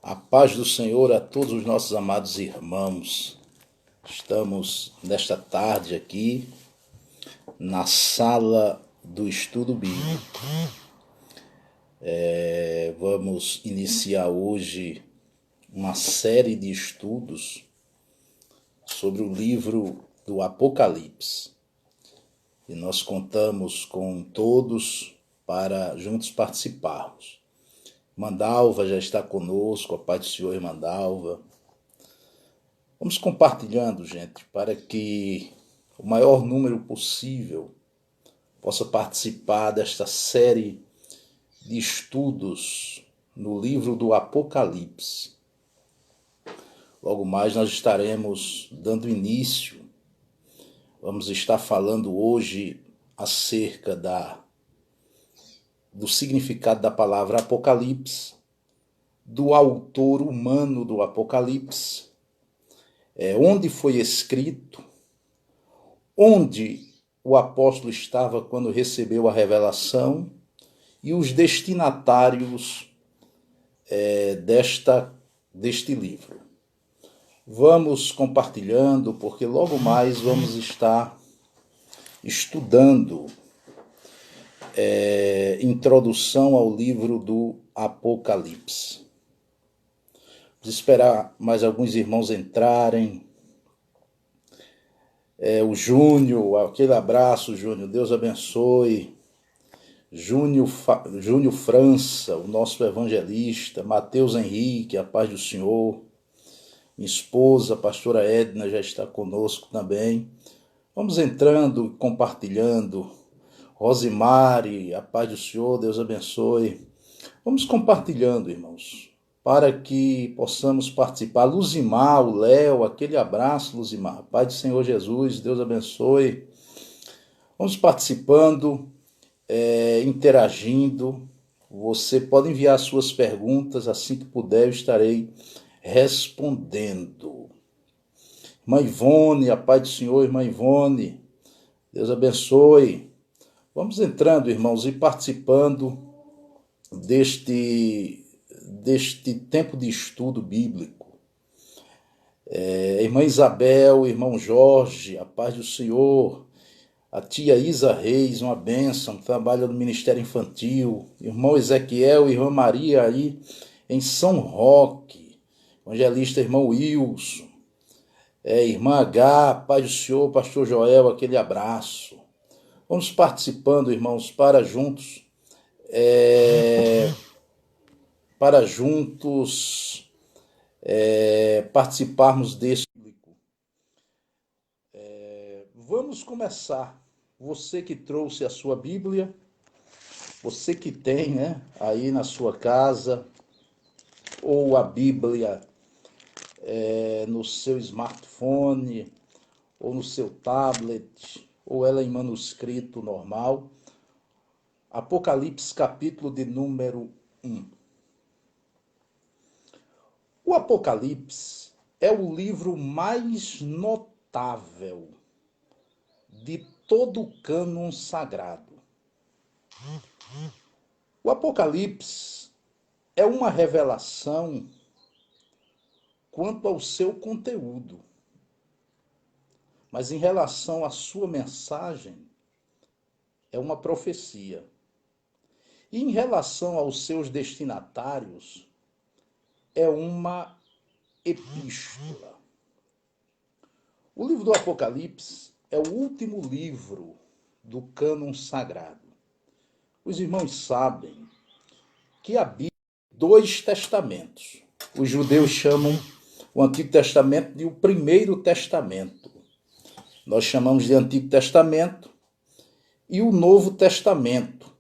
A paz do Senhor a todos os nossos amados irmãos. Estamos nesta tarde aqui na sala do estudo bíblico. Vamos iniciar hoje uma série de estudos sobre o livro do Apocalipse. E nós contamos com todos para juntos participarmos. Mandalva já está conosco, a paz do Senhor, irmã Mandalva. Vamos compartilhando, gente, para que o maior número possível possa participar desta série de estudos no livro do Apocalipse. Logo mais nós estaremos dando início. Vamos estar falando hoje acerca do significado da palavra Apocalipse, do autor humano do Apocalipse, onde foi escrito, onde o apóstolo estava quando recebeu a revelação e os destinatários deste livro. Vamos compartilhando, porque logo mais vamos estar estudando introdução ao livro do Apocalipse. Vamos esperar mais alguns irmãos entrarem. O Júnior, aquele abraço, Júnior, Deus abençoe. Júnior França, o nosso evangelista. Mateus Henrique, a paz do Senhor. Minha esposa, a pastora Edna, já está conosco também. Vamos entrando, compartilhando. Rosimari, a paz do Senhor, Deus abençoe. Vamos compartilhando, irmãos, para que possamos participar. Luzimar, o Léo, aquele abraço, Luzimar. Pai do Senhor Jesus, Deus abençoe. Vamos participando, interagindo. Você pode enviar suas perguntas, assim que puder eu estarei respondendo. Irmã Ivone, a paz do Senhor, irmã Ivone, Deus abençoe. Vamos entrando, irmãos, e participando deste tempo de estudo bíblico. Irmã Isabel, irmão Jorge, a paz do Senhor. A tia Isa Reis, uma bênção, trabalha no Ministério Infantil. Irmão Ezequiel, irmã Maria aí em São Roque. Evangelista irmão Wilson. Irmã H, paz do Senhor, pastor Joel, aquele abraço. Vamos participando, irmãos, para juntos participarmos desse público. Vamos começar. Você que trouxe a sua Bíblia, você que tem, aí na sua casa, ou a Bíblia no seu smartphone, ou no seu tablet, ou ela em manuscrito normal. Apocalipse, capítulo de número 1. O Apocalipse é o livro mais notável de todo o cânon sagrado. O Apocalipse é uma revelação quanto ao seu conteúdo, mas em relação à sua mensagem, é uma profecia. E em relação aos seus destinatários, é uma epístola. O livro do Apocalipse é o último livro do cânon sagrado. Os irmãos sabem que a Bíblia tem 2 testamentos. Os judeus chamam o Antigo Testamento de o Primeiro Testamento. Nós chamamos de Antigo Testamento e o Novo Testamento.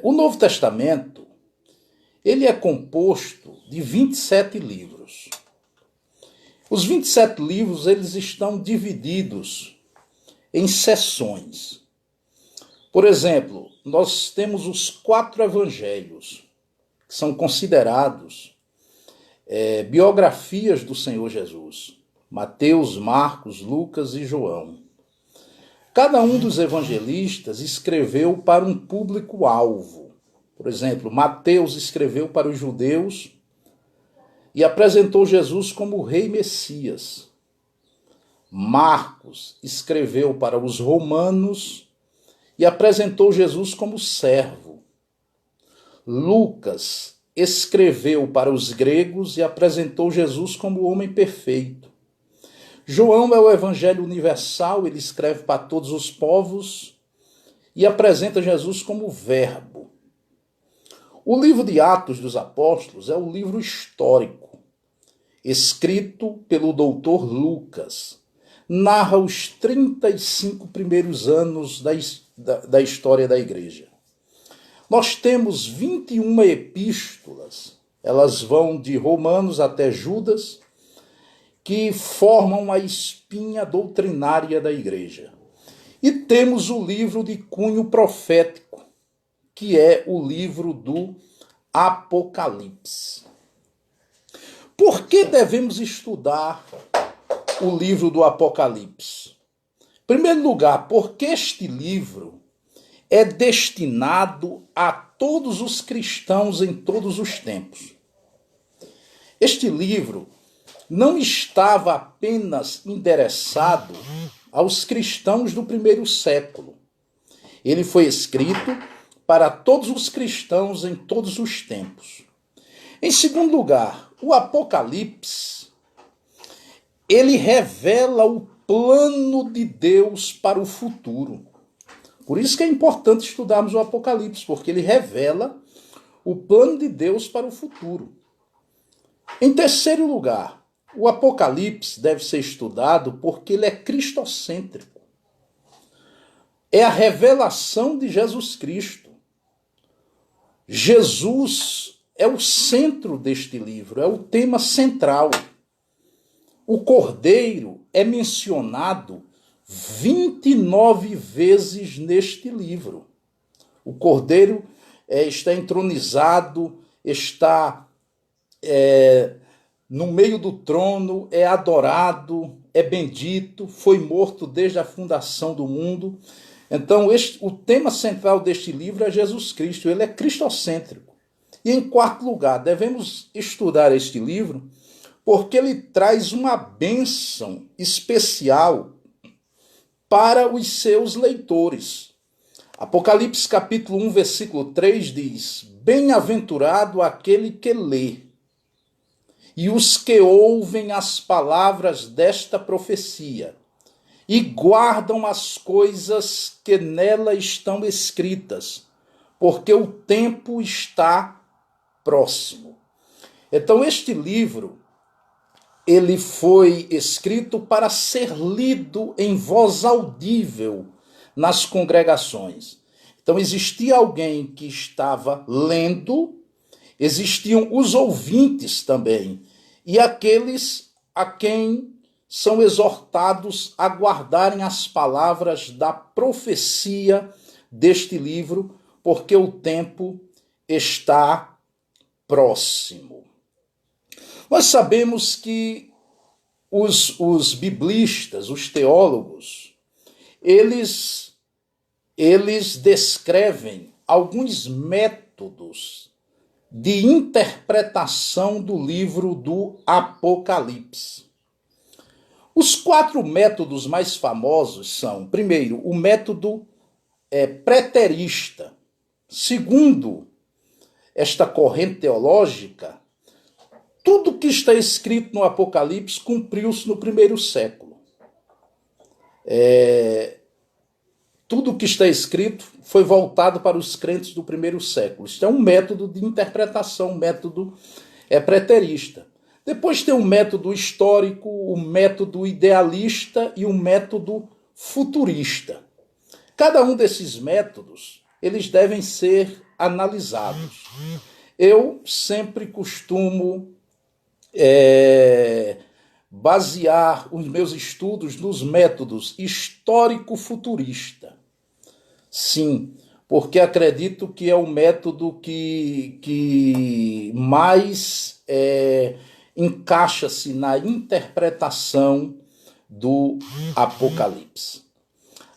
O Novo Testamento, ele é composto de 27 livros. Os 27 livros, eles estão divididos em seções. Por exemplo, nós temos os 4 evangelhos, que são considerados biografias do Senhor Jesus. Mateus, Marcos, Lucas e João. Cada um dos evangelistas escreveu para um público-alvo. Por exemplo, Mateus escreveu para os judeus e apresentou Jesus como o Rei Messias. Marcos escreveu para os romanos e apresentou Jesus como servo. Lucas escreveu para os gregos e apresentou Jesus como o homem perfeito. João é o evangelho universal, ele escreve para todos os povos e apresenta Jesus como o Verbo. O livro de Atos dos Apóstolos é um livro histórico, escrito pelo doutor Lucas. Narra os 35 primeiros anos da história da igreja. Nós temos 21 epístolas, elas vão de Romanos até Judas, que formam a espinha doutrinária da igreja. E temos o livro de cunho profético, que é o livro do Apocalipse. Por que devemos estudar o livro do Apocalipse? Em primeiro lugar, porque este livro é destinado a todos os cristãos em todos os tempos. Este livro não estava apenas endereçado aos cristãos do primeiro século. Ele foi escrito para todos os cristãos em todos os tempos. Em segundo lugar, o Apocalipse, ele revela o plano de Deus para o futuro. Por isso que é importante estudarmos o Apocalipse, porque ele revela o plano de Deus para o futuro. Em terceiro lugar, o Apocalipse deve ser estudado porque ele é cristocêntrico. É a revelação de Jesus Cristo. Jesus é o centro deste livro, é o tema central. O Cordeiro é mencionado 29 vezes neste livro. O Cordeiro está entronizado, está no meio do trono, é adorado, é bendito, foi morto desde a fundação do mundo. Então, o tema central deste livro é Jesus Cristo, ele é cristocêntrico. E em quarto lugar, devemos estudar este livro porque ele traz uma bênção especial para os seus leitores. Apocalipse capítulo 1, versículo 3 diz: Bem-aventurado aquele que lê, e os que ouvem as palavras desta profecia, e guardam as coisas que nela estão escritas, porque o tempo está próximo. Então, este livro, ele foi escrito para ser lido em voz audível nas congregações. Então, existia alguém que estava lendo, existiam os ouvintes também, e aqueles a quem são exortados a guardarem as palavras da profecia deste livro, porque o tempo está próximo. Nós sabemos que os biblistas, os teólogos, eles descrevem alguns métodos de interpretação do livro do Apocalipse. Os 4 métodos mais famosos são, primeiro, o método preterista. Segundo, esta corrente teológica, tudo que está escrito no Apocalipse cumpriu-se no primeiro século. Tudo que está escrito foi voltado para os crentes do primeiro século. Isso é um método de interpretação, um método preterista. Depois tem um método histórico, um método idealista e um método futurista. Cada um desses métodos, eles devem ser analisados. Eu sempre costumo basear os meus estudos nos métodos histórico-futurista. Sim, porque acredito que é o método que mais encaixa-se na interpretação do Apocalipse.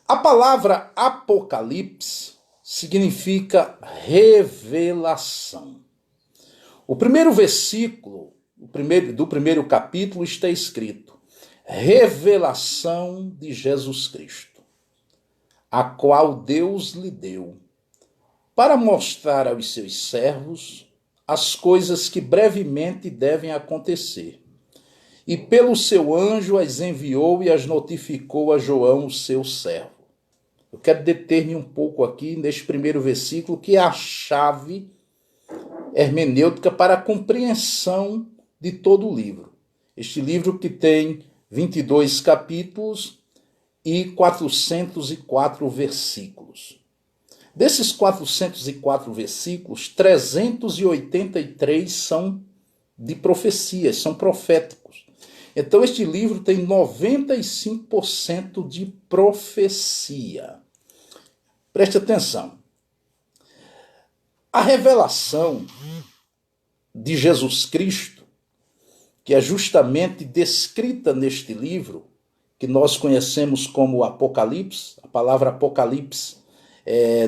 A palavra Apocalipse significa revelação. O primeiro versículo do primeiro capítulo está escrito: revelação de Jesus Cristo, a qual Deus lhe deu, para mostrar aos seus servos as coisas que brevemente devem acontecer. E pelo seu anjo as enviou e as notificou a João, o seu servo. Eu quero deter-me um pouco aqui neste primeiro versículo, que é a chave hermenêutica para a compreensão de todo o livro. Este livro que tem 22 capítulos e 404 versículos. Desses 404 versículos, 383 são de profecias, são proféticos. Então este livro tem 95% de profecia. Preste atenção. A revelação de Jesus Cristo, que é justamente descrita neste livro, que nós conhecemos como Apocalipse, a palavra Apocalipse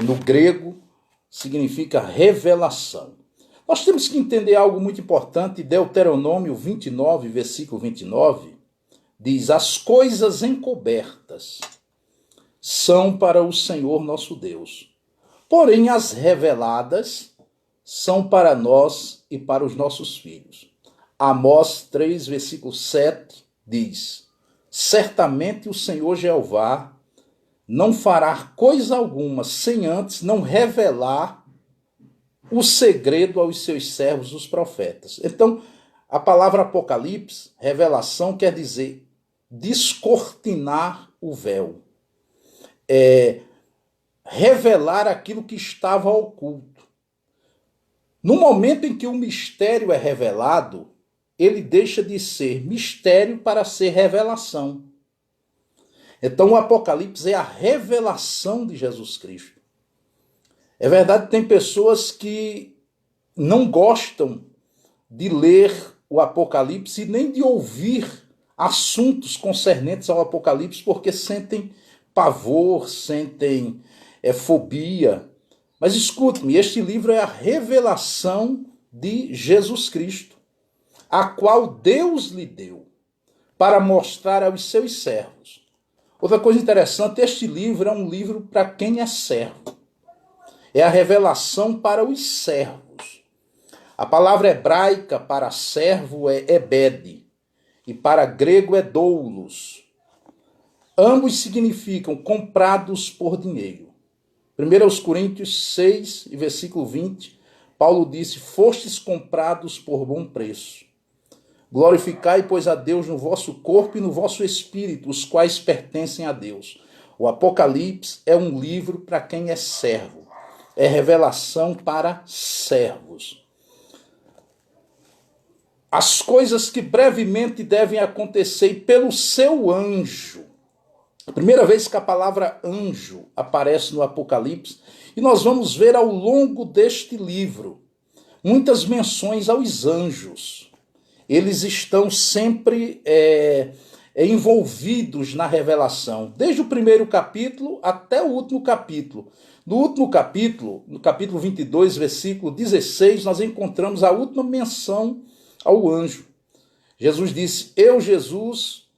no grego significa revelação. Nós temos que entender algo muito importante. Deuteronômio 29, versículo 29, diz: as coisas encobertas são para o Senhor nosso Deus, porém as reveladas são para nós e para os nossos filhos. Amós 3, versículo 7 diz: certamente o Senhor Jeová não fará coisa alguma sem antes não revelar o segredo aos seus servos, os profetas. Então, a palavra Apocalipse, revelação, quer dizer descortinar o véu. Revelar aquilo que estava oculto. No momento em que o mistério é revelado, ele deixa de ser mistério para ser revelação. Então o Apocalipse é a revelação de Jesus Cristo. É verdade que tem pessoas que não gostam de ler o Apocalipse e nem de ouvir assuntos concernentes ao Apocalipse, porque sentem pavor, sentem fobia. Mas escute-me, este livro é a revelação de Jesus Cristo, a qual Deus lhe deu para mostrar aos seus servos. Outra coisa interessante, este livro é um livro para quem é servo. É a revelação para os servos. A palavra hebraica para servo é ebed, e para grego é doulos. Ambos significam comprados por dinheiro. 1 Coríntios 6, versículo 20, Paulo disse: fostes comprados por bom preço. Glorificai, pois, a Deus no vosso corpo e no vosso espírito, os quais pertencem a Deus. O Apocalipse é um livro para quem é servo. É revelação para servos. As coisas que brevemente devem acontecer pelo seu anjo. A primeira vez que a palavra anjo aparece no Apocalipse, e nós vamos ver ao longo deste livro muitas menções aos anjos. Eles estão sempre envolvidos na revelação, desde o primeiro capítulo até o último capítulo. No último capítulo, no capítulo 22, versículo 16, nós encontramos a última menção ao anjo. Jesus disse: eu, Jesus,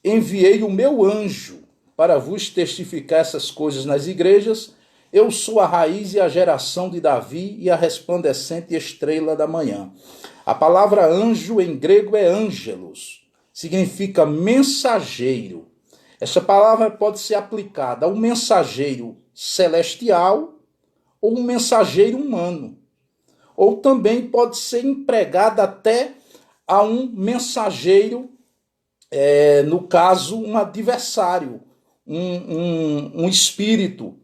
enviei o meu anjo para vos testificar essas coisas nas igrejas. Eu sou a raiz e a geração de Davi e a resplandecente estrela da manhã. A palavra anjo em grego é ângelos, significa mensageiro. Essa palavra pode ser aplicada a um mensageiro celestial ou um mensageiro humano. Ou também pode ser empregada até a um mensageiro, no caso, um adversário, um espírito.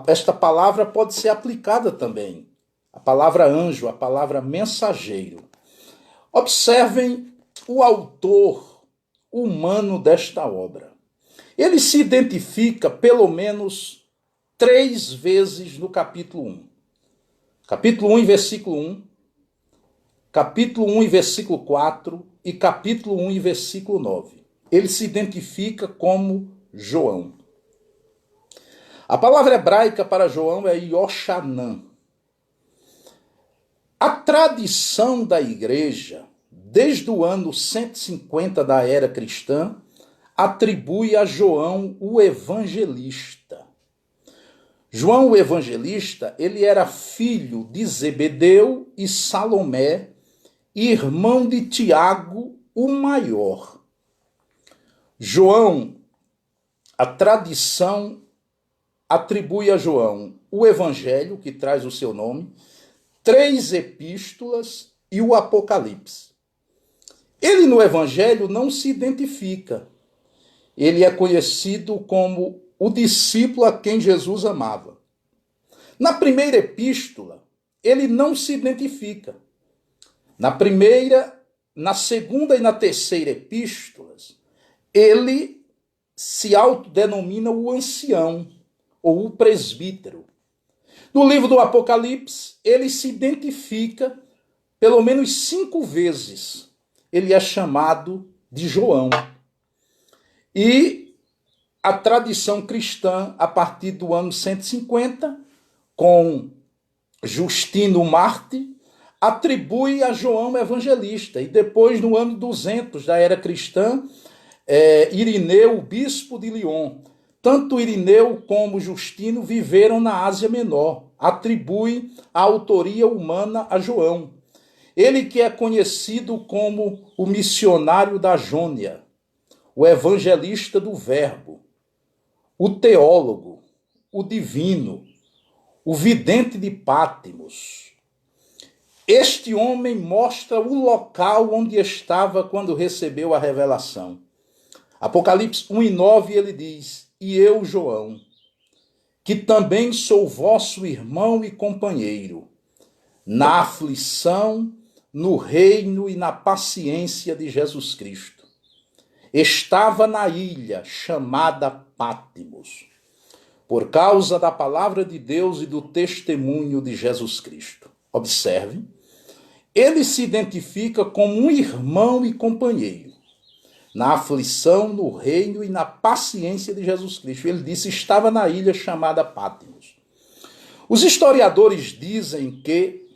Esta palavra pode ser aplicada também. A palavra anjo, a palavra mensageiro. Observem o autor humano desta obra. Ele se identifica pelo menos 3 vezes no capítulo 1. Capítulo 1 e versículo 1, capítulo 1 e versículo 4 e capítulo 1 e versículo 9. Ele se identifica como João. A palavra hebraica para João é Yoshanan. A tradição da igreja, desde o ano 150 da era cristã, atribui a João o evangelista. João o evangelista, ele era filho de Zebedeu e Salomé, irmão de Tiago, o maior. João, a tradição atribui a João o evangelho, que traz o seu nome, 3 epístolas e o Apocalipse. Ele no evangelho não se identifica. Ele é conhecido como o discípulo a quem Jesus amava. Na primeira epístola, ele não se identifica. Na primeira, na segunda e na terceira epístolas, ele se autodenomina o ancião ou o presbítero. No livro do Apocalipse, ele se identifica pelo menos 5 vezes. Ele é chamado de João. E a tradição cristã, a partir do ano 150, com Justino Marte, atribui a João evangelista. E depois, no ano 200 da era cristã, Irineu, bispo de Lyon. Tanto Irineu como Justino viveram na Ásia Menor. Atribui a autoria humana a João. Ele que é conhecido como o missionário da Jônia, o evangelista do verbo, o teólogo, o divino, o vidente de Pátimos. Este homem mostra o local onde estava quando recebeu a revelação. Apocalipse 1:9 ele diz: "E eu, João, que também sou vosso irmão e companheiro, na aflição, no reino e na paciência de Jesus Cristo. Estava na ilha chamada Pátimos, por causa da palavra de Deus e do testemunho de Jesus Cristo." Observe, ele se identifica como um irmão e companheiro, na aflição, no reino e na paciência de Jesus Cristo. Ele disse, estava na ilha chamada Pátimos. Os historiadores dizem que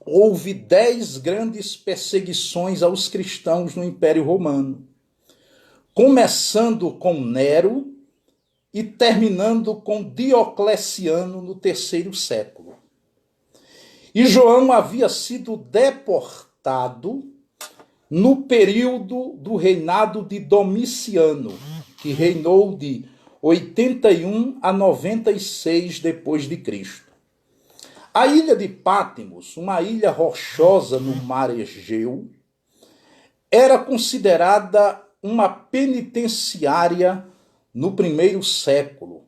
houve 10 grandes perseguições aos cristãos no Império Romano, começando com Nero e terminando com Diocleciano no 3º século. E João havia sido deportado no período do reinado de Domiciano, que reinou de 81 a 96 depois de Cristo. A ilha de Pátimos, uma ilha rochosa no mar Egeu, era considerada uma penitenciária no 1º século.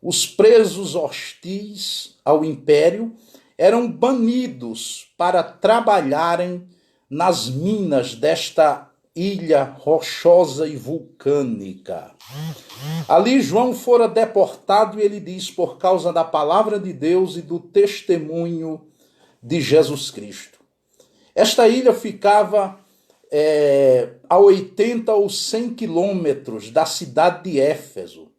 Os presos hostis ao império eram banidos para trabalharem nas minas desta ilha rochosa e vulcânica. Ali João fora deportado e ele diz, por causa da palavra de Deus e do testemunho de Jesus Cristo. Esta ilha ficava a 80 ou 100 quilômetros da cidade de Éfeso.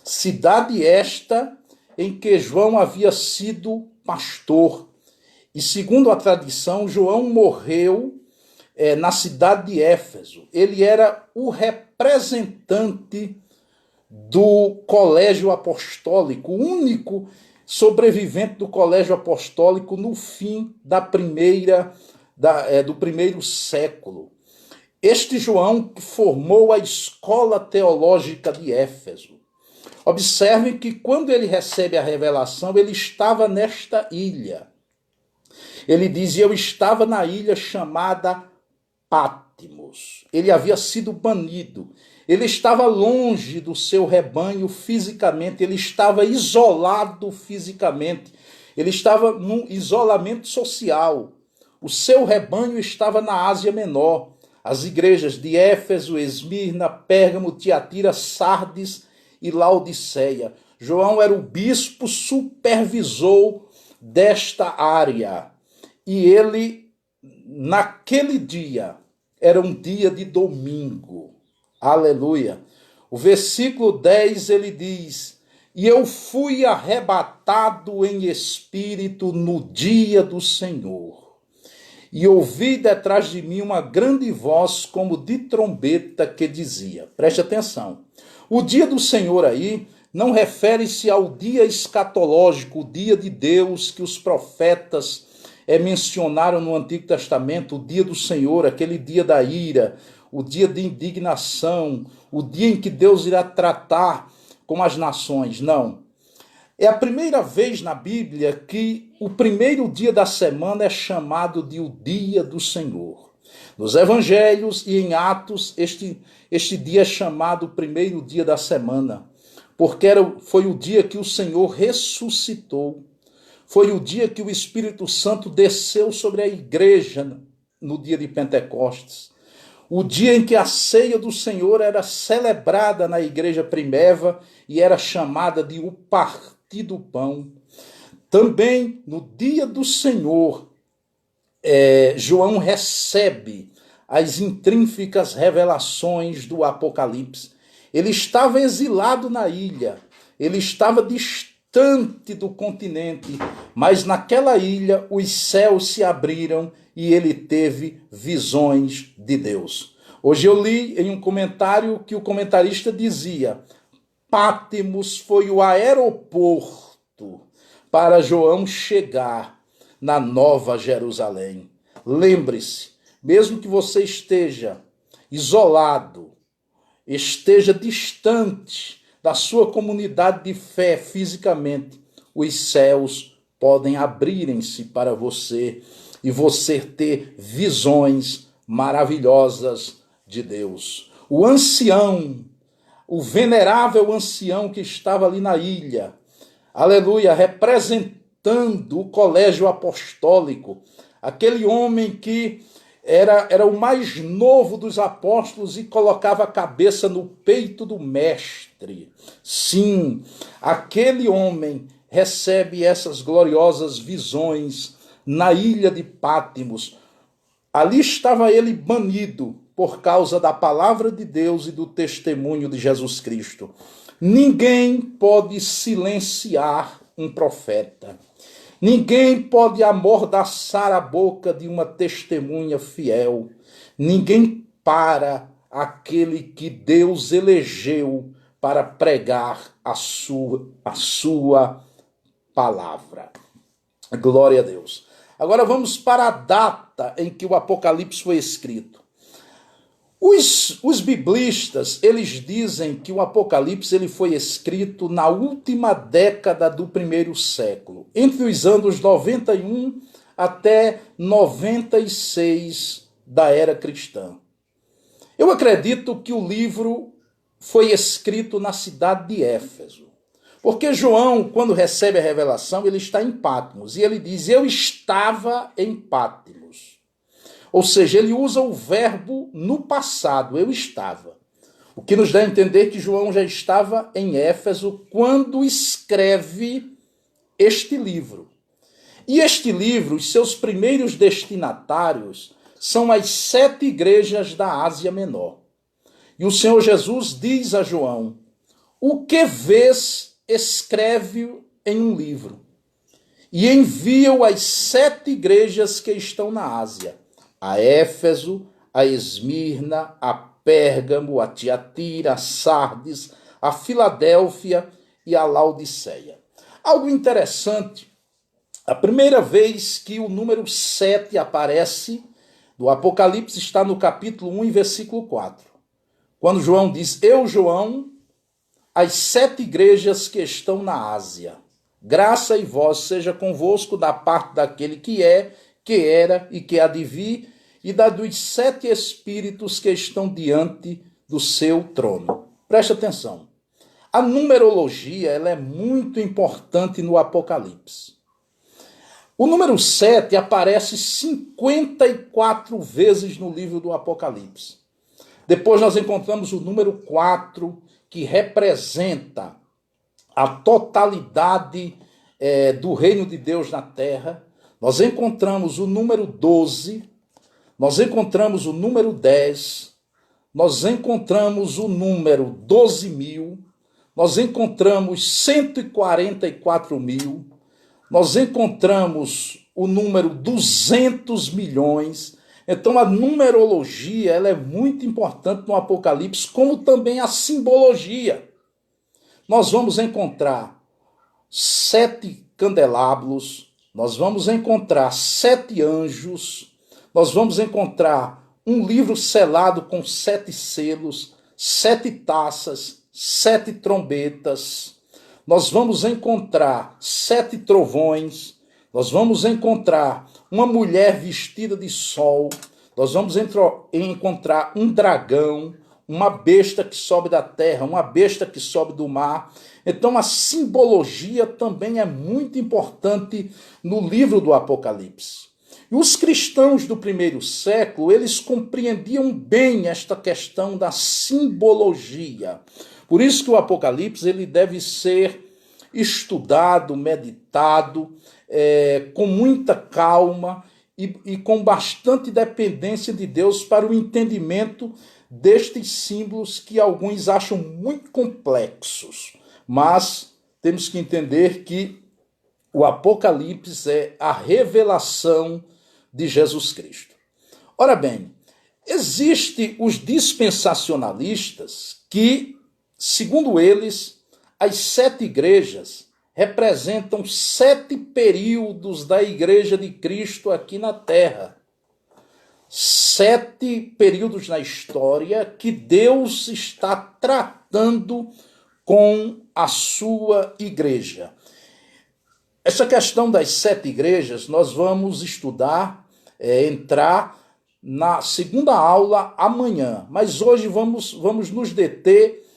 Cidade esta em que João havia sido pastor. E segundo a tradição, João morreu na cidade de Éfeso. Ele era o representante do colégio apostólico, o único sobrevivente do colégio apostólico no fim do 1º século. Este João formou a escola teológica de Éfeso. Observem que quando ele recebe a revelação, ele estava nesta ilha. Ele diz, eu estava na ilha chamada Pátimos. Ele havia sido banido. Ele estava longe do seu rebanho fisicamente. Ele estava isolado fisicamente. Ele estava num isolamento social. O seu rebanho estava na Ásia Menor. As igrejas de Éfeso, Esmirna, Pérgamo, Tiatira, Sardes e Laodiceia. João era o bispo supervisor desta área. E ele, naquele dia, era um dia de domingo. Aleluia. O versículo 10, ele diz E eu fui arrebatado em espírito no dia do Senhor. E ouvi detrás de mim uma grande voz como de trombeta que dizia, preste atenção, o dia do Senhor aí não refere-se ao dia escatológico, o dia de Deus que os profetas mencionaram no Antigo Testamento, o dia do Senhor, aquele dia da ira, o dia de indignação, o dia em que Deus irá tratar com as nações. Não. É a primeira vez na Bíblia que o primeiro dia da semana é chamado de o dia do Senhor. Nos Evangelhos e em Atos, este dia é chamado o primeiro dia da semana, porque foi o dia que o Senhor ressuscitou. Foi o dia que o Espírito Santo desceu sobre a igreja no dia de Pentecostes. O dia em que a ceia do Senhor era celebrada na igreja primeva e era chamada de o partir do pão. Também no dia do Senhor, João recebe as intrínsecas revelações do Apocalipse. Ele estava exilado na ilha, ele estava distante do continente, mas naquela ilha os céus se abriram e ele teve visões de Deus. Hoje eu li em um comentário que o comentarista dizia: Pátimos foi o aeroporto para João chegar na Nova Jerusalém. Lembre-se, mesmo que você esteja isolado, esteja distante da sua comunidade de fé fisicamente, os céus podem abrirem-se para você e você ter visões maravilhosas de Deus. O ancião, o venerável ancião que estava ali na ilha, aleluia, representando o colégio apostólico, aquele homem que era o mais novo dos apóstolos e colocava a cabeça no peito do mestre. Sim, aquele homem recebe essas gloriosas visões na ilha de Pátimos. Ali estava ele banido por causa da palavra de Deus e do testemunho de Jesus Cristo. Ninguém pode silenciar um profeta. Ninguém pode amordaçar a boca de uma testemunha fiel. Ninguém para aquele que Deus elegeu para pregar a sua palavra. Glória a Deus. Agora vamos para a data em que o Apocalipse foi escrito. Os biblistas, eles dizem que o Apocalipse ele foi escrito na última década do primeiro século, entre os anos 91 até 96 da era cristã. Eu acredito que o livro foi escrito na cidade de Éfeso, porque João, quando recebe a revelação, ele está em Patmos, e ele diz, eu estava em Patmos. Ou seja, ele usa o verbo no passado, eu estava. O que nos dá a entender que João já estava em Éfeso quando escreve este livro. E este livro, os seus primeiros destinatários, são as 7 igrejas da Ásia Menor. E o Senhor Jesus diz a João, o que vês, escreve em um livro. E envia-o às 7 igrejas que estão na Ásia. A Éfeso, a Esmirna, a Pérgamo, a Tiatira, a Sardes, a Filadélfia e a Laodiceia. Algo interessante, a primeira vez que o número 7 aparece do Apocalipse está no capítulo 1 e versículo 4. Quando João diz, eu, João, as 7 igrejas que estão na Ásia, graça e voz seja convosco da parte daquele que é, que era e que há de vir, e da dos 7 espíritos que estão diante do seu trono. Preste atenção. A numerologia ela é muito importante no Apocalipse. O número 7 aparece 54 vezes no livro do Apocalipse. Depois nós encontramos o número 4, que representa a totalidade do reino de Deus na terra. Nós encontramos o número 12, nós encontramos o número 10, nós encontramos o número 12.000, nós encontramos 144 mil, nós encontramos o número 200 milhões. Então a numerologia ela é muito importante no Apocalipse, como também a simbologia. Nós vamos encontrar 7 candelabros, nós vamos encontrar 7 anjos, nós vamos encontrar um livro selado com 7 selos, 7 taças, 7 trombetas, nós vamos encontrar 7 trovões, nós vamos encontrar uma mulher vestida de sol, nós vamos encontrar um dragão, uma besta que sobe da terra, uma besta que sobe do mar. Então a simbologia também é muito importante no livro do Apocalipse. E os cristãos do primeiro século, eles compreendiam bem esta questão da simbologia. Por isso que o Apocalipse ele deve ser estudado, meditado, com muita calma e com bastante dependência de Deus para o entendimento destes símbolos que alguns acham muito complexos. Mas temos que entender que o Apocalipse é a revelação de Jesus Cristo. Ora bem, existem os dispensacionalistas que, segundo eles, as 7 igrejas representam 7 períodos da Igreja de Cristo aqui na Terra. 7 períodos na história que Deus está tratando com a sua igreja. Essa questão das 7 igrejas nós vamos estudar, entrar na segunda aula amanhã. Mas hoje vamos nos deter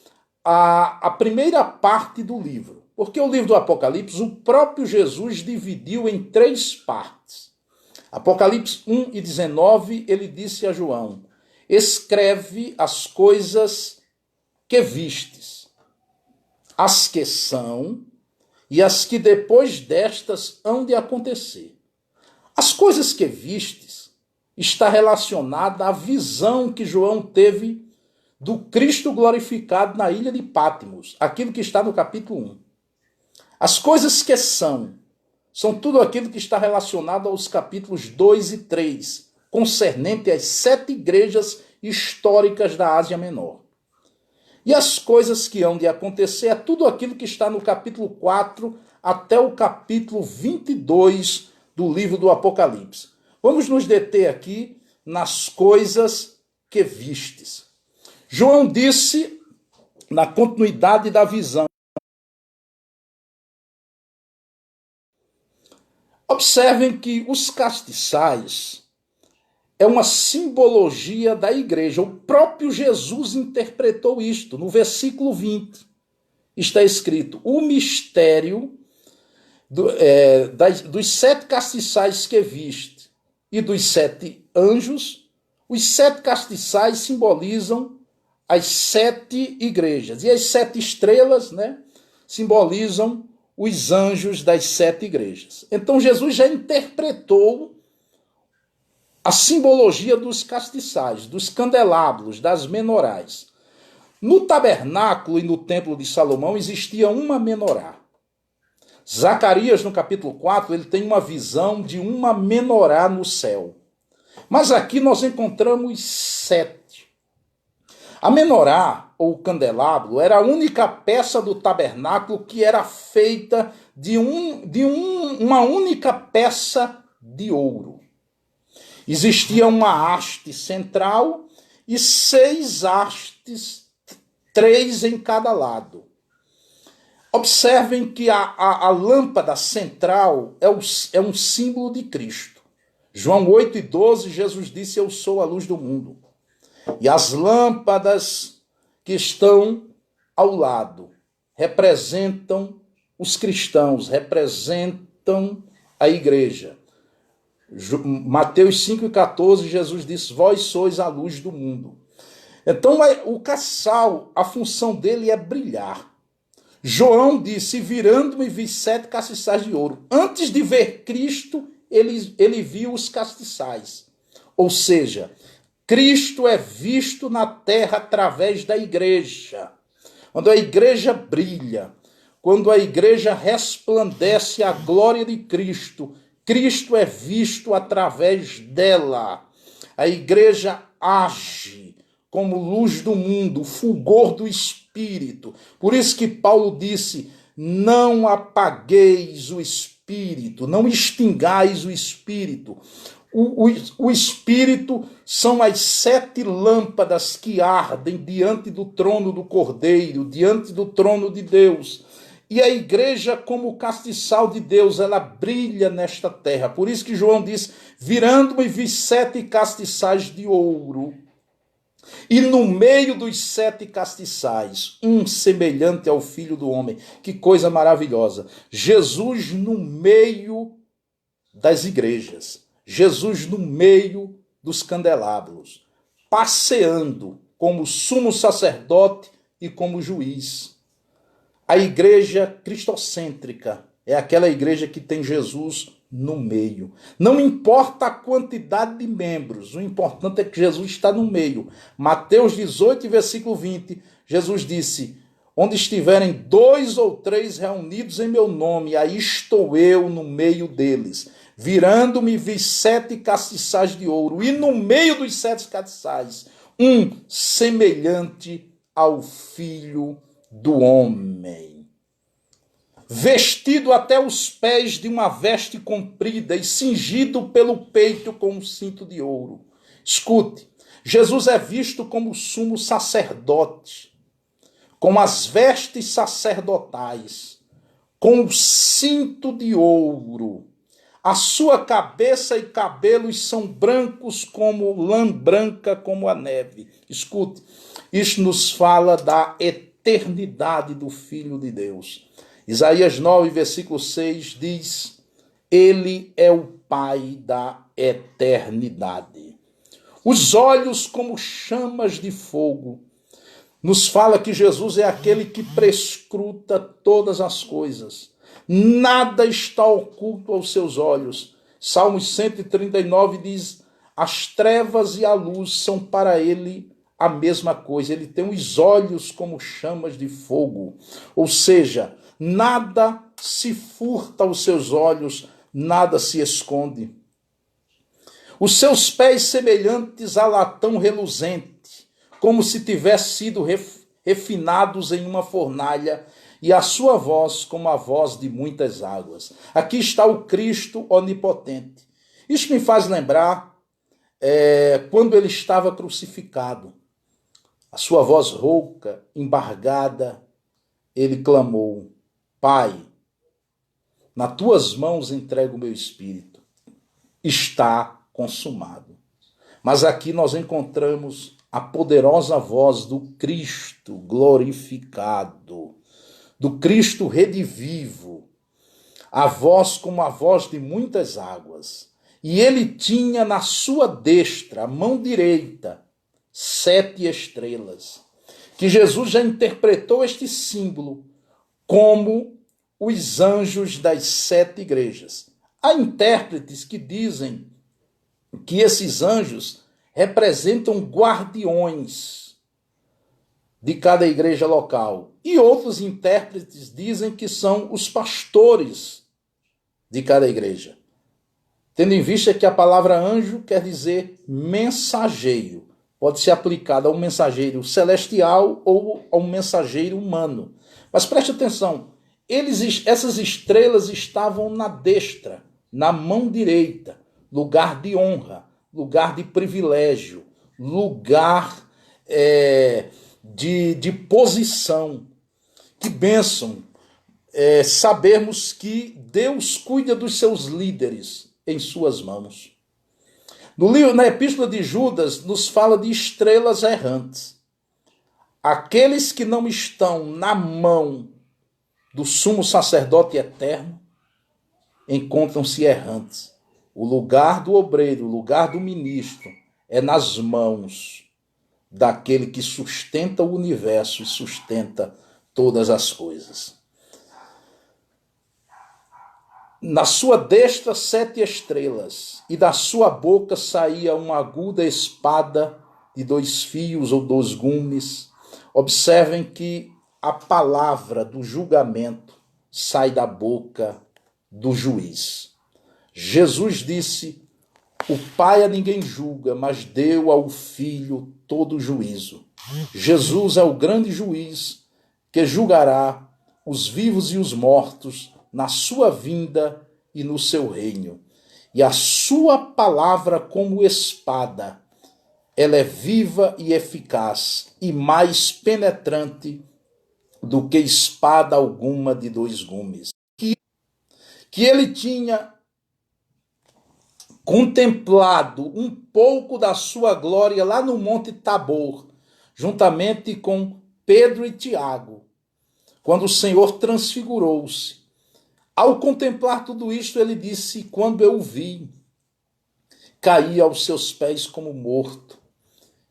à primeira parte do livro. Porque o livro do Apocalipse, o próprio Jesus dividiu em 3 partes. Apocalipse 1:19, ele disse a João: escreve as coisas que vistes, as que são e as que depois destas hão de acontecer. As coisas que vistes está relacionada à visão que João teve do Cristo glorificado na ilha de Patmos, aquilo que está no capítulo 1. As coisas que são tudo aquilo que está relacionado aos capítulos 2 e 3, concernente às 7 igrejas históricas da Ásia Menor. E as coisas que hão de acontecer é tudo aquilo que está no capítulo 4 até o capítulo 22 do livro do Apocalipse. Vamos nos deter aqui nas coisas que vistes. João disse, na continuidade da visão, observem que os castiçais é uma simbologia da igreja. O próprio Jesus interpretou isto. No versículo 20 está escrito: o mistério dos 7 castiçais que viste e dos 7 anjos. Os 7 castiçais simbolizam as 7 igrejas. E as 7 estrelas, simbolizam os anjos das 7 igrejas. Então Jesus já interpretou a simbologia dos castiçais, dos candelabros, das menorais. No tabernáculo e no templo de Salomão existia uma menorá. Zacarias, no capítulo 4, ele tem uma visão de uma menorá no céu. Mas aqui nós encontramos 7. A menorá, ou candelabro, era a única peça do tabernáculo que era feita de uma única peça de ouro. Existia uma haste central e 6 hastes, 3 em cada lado. Observem que a lâmpada central é um símbolo de Cristo. João 8:12, Jesus disse: eu sou a luz do mundo. E as lâmpadas que estão ao lado representam os cristãos, representam a igreja. Mateus 5:14, Jesus disse: vós sois a luz do mundo. Então o castiçal, a função dele é brilhar. João disse: virando-me vi 7 castiçais de ouro. Antes de ver Cristo, ele viu os castiçais. Ou seja, Cristo é visto na terra através da igreja. quando a igreja brilha, quando a igreja resplandece a glória de Cristo, Cristo é visto através dela. A igreja age como luz do mundo, fulgor do Espírito. Por isso que Paulo disse: não apagueis o Espírito, não extingais o Espírito. O Espírito são as 7 lâmpadas que ardem diante do trono do Cordeiro, diante do trono de Deus. E a igreja, como o castiçal de Deus, ela brilha nesta terra. Por isso que João diz: virando-me vi 7 castiçais de ouro. E no meio dos 7 castiçais, um semelhante ao Filho do Homem. Que coisa maravilhosa. Jesus no meio das igrejas. Jesus no meio dos candelabros. Passeando como sumo sacerdote e como juiz. A igreja cristocêntrica é aquela igreja que tem Jesus no meio. Não importa a quantidade de membros, o importante é que Jesus está no meio. Mateus 18, versículo 20, Jesus disse: onde estiverem 2 ou 3 reunidos em meu nome, aí estou eu no meio deles. Virando-me vi 7 castiçais de ouro, e no meio dos 7 castiçais, um semelhante ao Filho do Homem, vestido até os pés de uma veste comprida e cingido pelo peito com um cinto de ouro. Escute, Jesus é visto como sumo sacerdote, com as vestes sacerdotais, com o cinto de ouro. A sua cabeça e cabelos são brancos como lã branca como a neve. Escute, isso nos fala da eternidade do Filho de Deus. Isaías 9, versículo 6 diz: ele é o Pai da eternidade. Os olhos como chamas de fogo. Nos fala que Jesus é aquele que prescruta todas as coisas. Nada está oculto aos seus olhos. Salmos 139 diz: as trevas e a luz são para ele a mesma coisa. Ele tem os olhos como chamas de fogo. Ou seja, nada se furta aos seus olhos, nada se esconde. Os seus pés semelhantes a latão reluzente, como se tivessem sido refinados em uma fornalha, e a sua voz como a voz de muitas águas. Aqui está o Cristo onipotente. Isso me faz lembrar quando ele estava crucificado. A sua voz rouca, embargada, ele clamou: Pai, nas tuas mãos entrego o meu espírito. Está consumado. Mas aqui nós encontramos a poderosa voz do Cristo glorificado, do Cristo redivivo, a voz como a voz de muitas águas. E ele tinha na sua destra, a mão direita, 7 estrelas, que Jesus já interpretou este símbolo como os anjos das 7 igrejas. Há intérpretes que dizem que esses anjos representam guardiões de cada igreja local. E outros intérpretes dizem que são os pastores de cada igreja. Tendo em vista que a palavra anjo quer dizer mensageiro. Pode ser aplicada a um mensageiro celestial ou a um mensageiro humano. Mas preste atenção, essas estrelas estavam na destra, na mão direita, lugar de honra, lugar de privilégio, lugar de posição. Que bênção sabermos que Deus cuida dos seus líderes em suas mãos. Na Epístola de Judas nos fala de estrelas errantes. Aqueles que não estão na mão do sumo sacerdote eterno encontram-se errantes. O lugar do obreiro, o lugar do ministro é nas mãos daquele que sustenta o universo e sustenta todas as coisas. Na sua destra 7 estrelas, e da sua boca saía uma aguda espada de 2 fios ou 2 gumes. Observem que a palavra do julgamento sai da boca do juiz. Jesus disse: o Pai a ninguém julga, mas deu ao Filho todo o juízo. Jesus é o grande juiz que julgará os vivos e os mortos na sua vinda e no seu reino. E a sua palavra, como espada, ela é viva e eficaz e mais penetrante do que espada alguma de dois gumes. Que ele tinha contemplado um pouco da sua glória lá no Monte Tabor, juntamente com Pedro e Tiago, quando o Senhor transfigurou-se. Ao contemplar tudo isto, ele disse: quando eu o vi, caí aos seus pés como morto.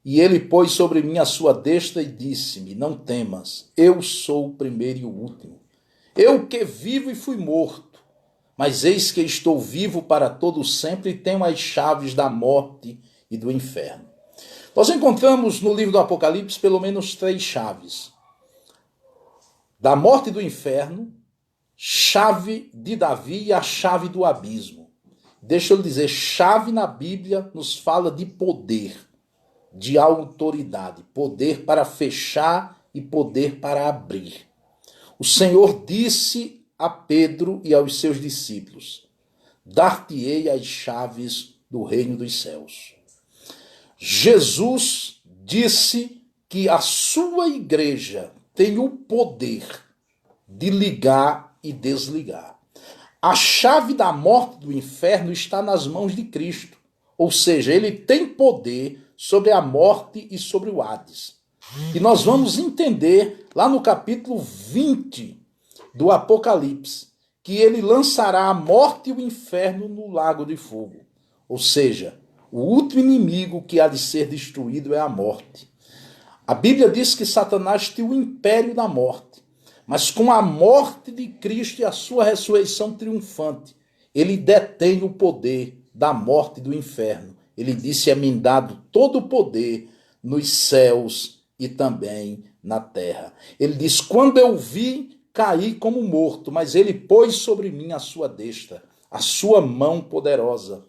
E ele pôs sobre mim a sua destra e disse-me: não temas, eu sou o primeiro e o último. Eu que vivo e fui morto, mas eis que estou vivo para todo sempre e tenho as chaves da morte e do inferno. Nós encontramos no livro do Apocalipse pelo menos 3 chaves. Da morte e do inferno, chave de Davi e a chave do abismo. Deixa eu lhe dizer, chave na Bíblia nos fala de poder, de autoridade, poder para fechar e poder para abrir. O Senhor disse a Pedro e aos seus discípulos: dar-te-ei as chaves do reino dos céus. Jesus disse que a sua igreja tem o poder de ligar e desligar. A chave da morte do inferno está nas mãos de Cristo. Ou seja, ele tem poder sobre a morte e sobre o Hades. E nós vamos entender lá no capítulo 20 do Apocalipse que ele lançará a morte e o inferno no lago de fogo. Ou seja, o último inimigo que há de ser destruído é a morte. A Bíblia diz que Satanás tem o império da morte, mas com a morte de Cristo e a sua ressurreição triunfante, ele detém o poder da morte e do inferno. Ele disse: é-me dado todo o poder nos céus e também na terra. Ele diz: quando eu vi, caí como morto, mas ele pôs sobre mim a sua destra, a sua mão poderosa.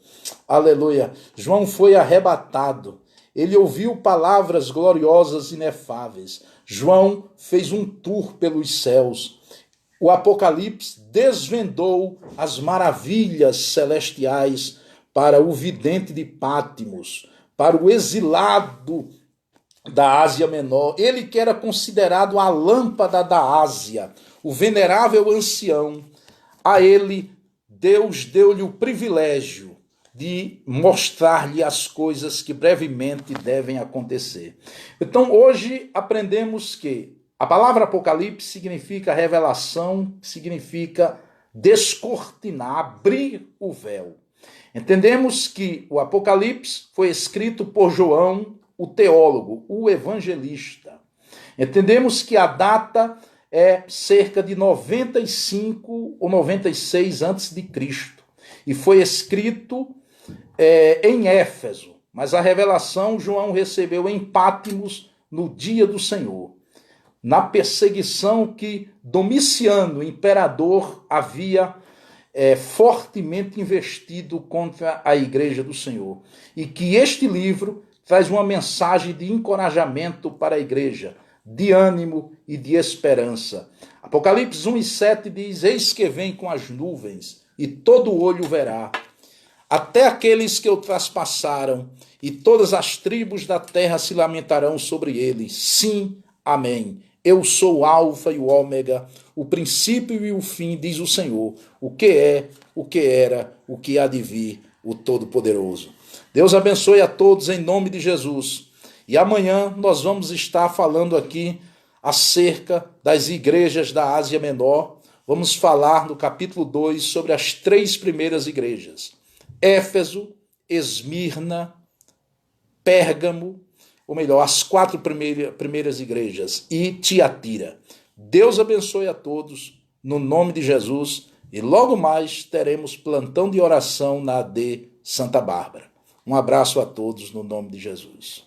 Aleluia. João foi arrebatado. Ele ouviu palavras gloriosas e inefáveis. João fez um tour pelos céus. O Apocalipse desvendou as maravilhas celestiais para o vidente de Pátimos, para o exilado da Ásia Menor. Ele que era considerado a lâmpada da Ásia, o venerável ancião. A ele, Deus deu-lhe o privilégio de mostrar-lhe as coisas que brevemente devem acontecer. Então, hoje aprendemos que a palavra Apocalipse significa revelação, significa descortinar, abrir o véu. Entendemos que o Apocalipse foi escrito por João, o teólogo, o evangelista. Entendemos que a data é cerca de 95 ou 96 a.C. e foi escrito em Éfeso, mas a revelação João recebeu em Pátimos no dia do Senhor, na perseguição que Domiciano, imperador, havia fortemente investido contra a igreja do Senhor. E que este livro traz uma mensagem de encorajamento para a igreja, de ânimo e de esperança. Apocalipse 1:7 diz: eis que vem com as nuvens, e todo olho verá, até aqueles que o traspassaram, e todas as tribos da terra se lamentarão sobre ele. Sim, amém. Eu sou o Alfa e o Ômega, o princípio e o fim, diz o Senhor, o que é, o que era, o que há de vir, o Todo-Poderoso. Deus abençoe a todos em nome de Jesus. E amanhã nós vamos estar falando aqui acerca das igrejas da Ásia Menor. Vamos falar no capítulo 2 sobre as 3 primeiras igrejas: Éfeso, Esmirna, Pérgamo, ou melhor, as 4 primeiras igrejas, e Tiatira. Deus abençoe a todos, no nome de Jesus, e logo mais teremos plantão de oração na AD Santa Bárbara. Um abraço a todos, no nome de Jesus.